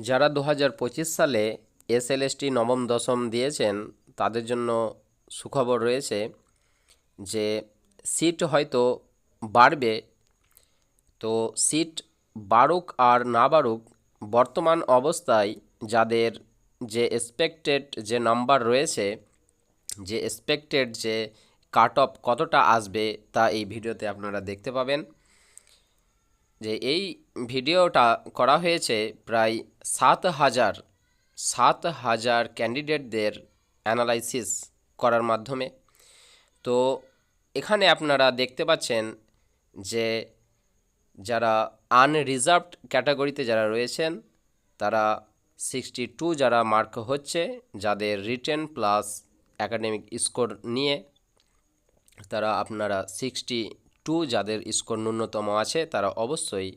যারা 2025 সালে এসএলএসটি নবম দশম দিয়েছেন তাদের জন্য সুখবর রয়েছে যে সিট হয়তো বাড়বে। তো সিট বাড়ুক আর না বাড়ুক, বর্তমান অবস্থায় যাদের যে এক্সপেক্টেড যে নাম্বার রয়েছে, যে এক্সপেক্টেড যে কাট অফ কতটা আসবে তা এই ভিডিওতে আপনারা দেখতে পাবেন। যে এই ভিডিওটা করা হয়েছে প্রায় 7,000 ক্যান্ডিডেটদের অ্যানালাইসিস করার মাধ্যমে। তো এখানে আপনারা দেখতে পাচ্ছেন যে যারা আনরিজার্ভড ক্যাটাগরিতে যারা রয়েছেন তারা 62 যারা মার্ক হচ্ছে, যাদের রিটেন প্লাস অ্যাকাডেমিক স্কোর নিয়ে তারা আপনারা 62 যাদের স্কোর ন্যূনতম আছে তারা অবশ্যই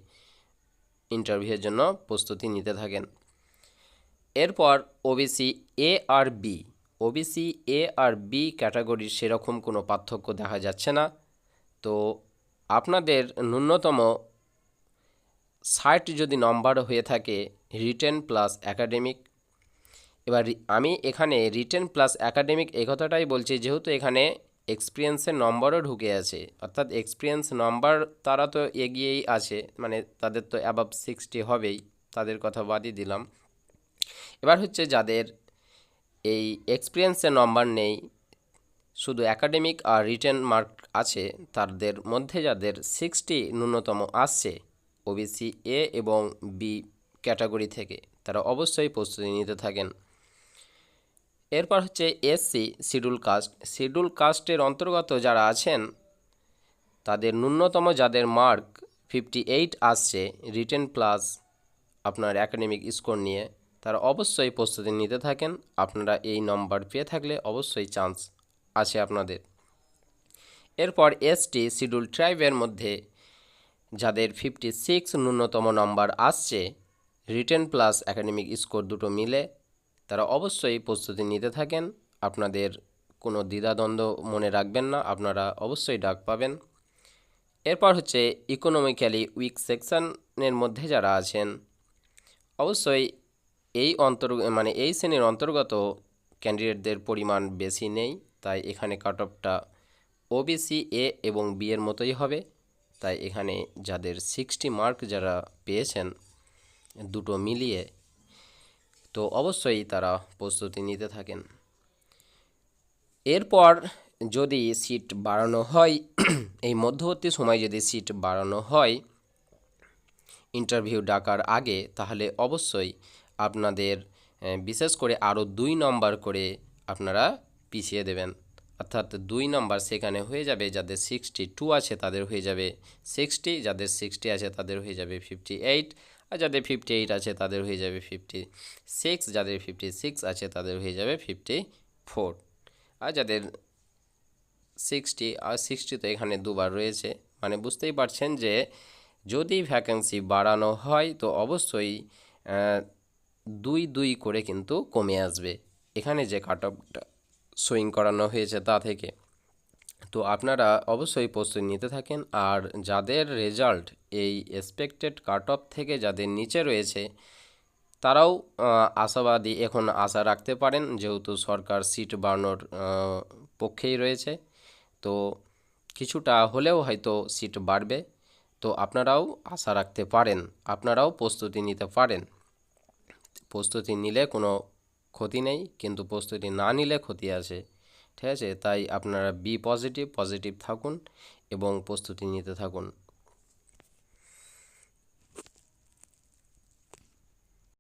ইন্টারভিউয়ের জন্য প্রস্তুতি নিতে থাকেন। এরপর ওবিসি এ আর বি, ওবিসি এ আর বি ক্যাটাগরির সেরকম কোনো পার্থক্য দেখা যাচ্ছে না। তো আপনাদের ন্যূনতম 60 যদি নম্বর হয়ে থাকে রিটেন প্লাস অ্যাকাডেমিক। এবার আমি এখানে রিটেন প্লাস অ্যাকাডেমিক এই কথাটাই বলছি যেহেতু এখানে এক্সপিরিয়েন্সের নম্বরও ঢুকে আছে, অর্থাৎ এক্সপিরিয়েন্স নম্বর তারা তো এগিয়েই আছে, মানে তাদের তো অ্যাবাভ 60 হবেই, তাদের কথা বাদই দিলাম। এবার হচ্ছে যাদের এই এক্সপিরিয়েন্সের নম্বর নেই, শুধু অ্যাকাডেমিক আর রিটেন মার্ক আছে, তাদের মধ্যে যাদের 60 ন্যূনতম আসছে ওবিসি এ এবং বি ক্যাটাগরি থেকে তারা অবশ্যই প্রস্তুতি নিতে থাকেন। এরপর হচ্ছে এসসি শিডিউল কাস্ট, শিডিউল কাস্টের অন্তর্গত যারা আছেন তাদের ন্যূনতম যাদের মার্ক 58 আসছে রিটেন প্লাস আপনার অ্যাকাডেমিক স্কোর নিয়ে তারা অবশ্যই প্রস্তুতি নিতে থাকেন। আপনারা এই নম্বর পেয়ে থাকলে অবশ্যই চান্স আছে আপনাদের। এরপর এসটি শিডিউল ট্রাইবের মধ্যে যাদের 56 ন্যূনতম নম্বর আসছে রিটেন প্লাস অ্যাকাডেমিক স্কোর দুটো মিলে তারা অবশ্যই প্রস্তুতি নিতে থাকেন। আপনাদের কোনো দ্বিধাদ্বন্দ্ব মনে রাখবেন না, আপনারা অবশ্যই ডাক পাবেন। এরপর হচ্ছে ইকোনমিক্যালি উইক সেকশনের মধ্যে যারা আছেন অবশ্যই এই এই শ্রেণীর অন্তর্গত ক্যান্ডিডেটদের পরিমাণ বেশি নেই, তাই এখানে কাট অফটা ওবিসি এ এবং বি এর মতোই হবে। তাই এখানে যাদের 60 মার্ক যারা পেয়েছেন দুটো মিলিয়ে, তো অবশ্যই তারা প্রস্তুতি নিতে থাকেন। এরপর যদি সিট বাড়ানো হয় এই মধ্যবর্তী সময় যদি সিট বাড়ানো হয় ইন্টারভিউ ডাকার আগে, তাহলে অবশ্যই আপনাদের বিশেষ করে আরও 2 নম্বর করে আপনারা পিছিয়ে দেবেন, অর্থাৎ 2 নম্বর সেখানে হয়ে যাবে যাদের 62 আছে তাদের হয়ে যাবে 60, যাদের 60 আছে তাদের হয়ে যাবে 58, আর যাদের 58 আছে তাদের হয়ে যাবে 56, যাদের 56 আছে তাদের হয়ে যাবে 54, আর যাদের 60 আর 60 তো এখানে দুবার রয়েছে, মানে বুঝতেই পারছেন যে যদি ভ্যাকেন্সি বাড়ানো হয় তো অবশ্যই 2 করে কিন্তু কমে আসবে এখানে যে কাট অফটা সুইং করানো হয়েছে তা থেকে। তো আপনারা অবশ্যই প্রস্তুতি নিতে থাকেন। আর যাদের রেজাল্ট এই এক্সপেক্টেড কাট অফ থেকে যাদের নিচে রয়েছে তারাও আশাবাদী, এখন আশা রাখতে পারেন যেহেতু সরকার সিট বাড়ানোর পক্ষেই রয়েছে, তো কিছুটা হলেও হয়তো সিট বাড়বে। তো আপনারাও আশা রাখতে পারেন, আপনারাও প্রস্তুতি নিতে পারেন। প্রস্তুতি নিলে কোনো ক্ষতি নেই, কিন্তু প্রস্তুতি না নিলে ক্ষতি আছে, ঠিক আছে? তাই আপনারা বি পজিটিভ থাকুন এবং প্রস্তুতি নিতে থাকুন।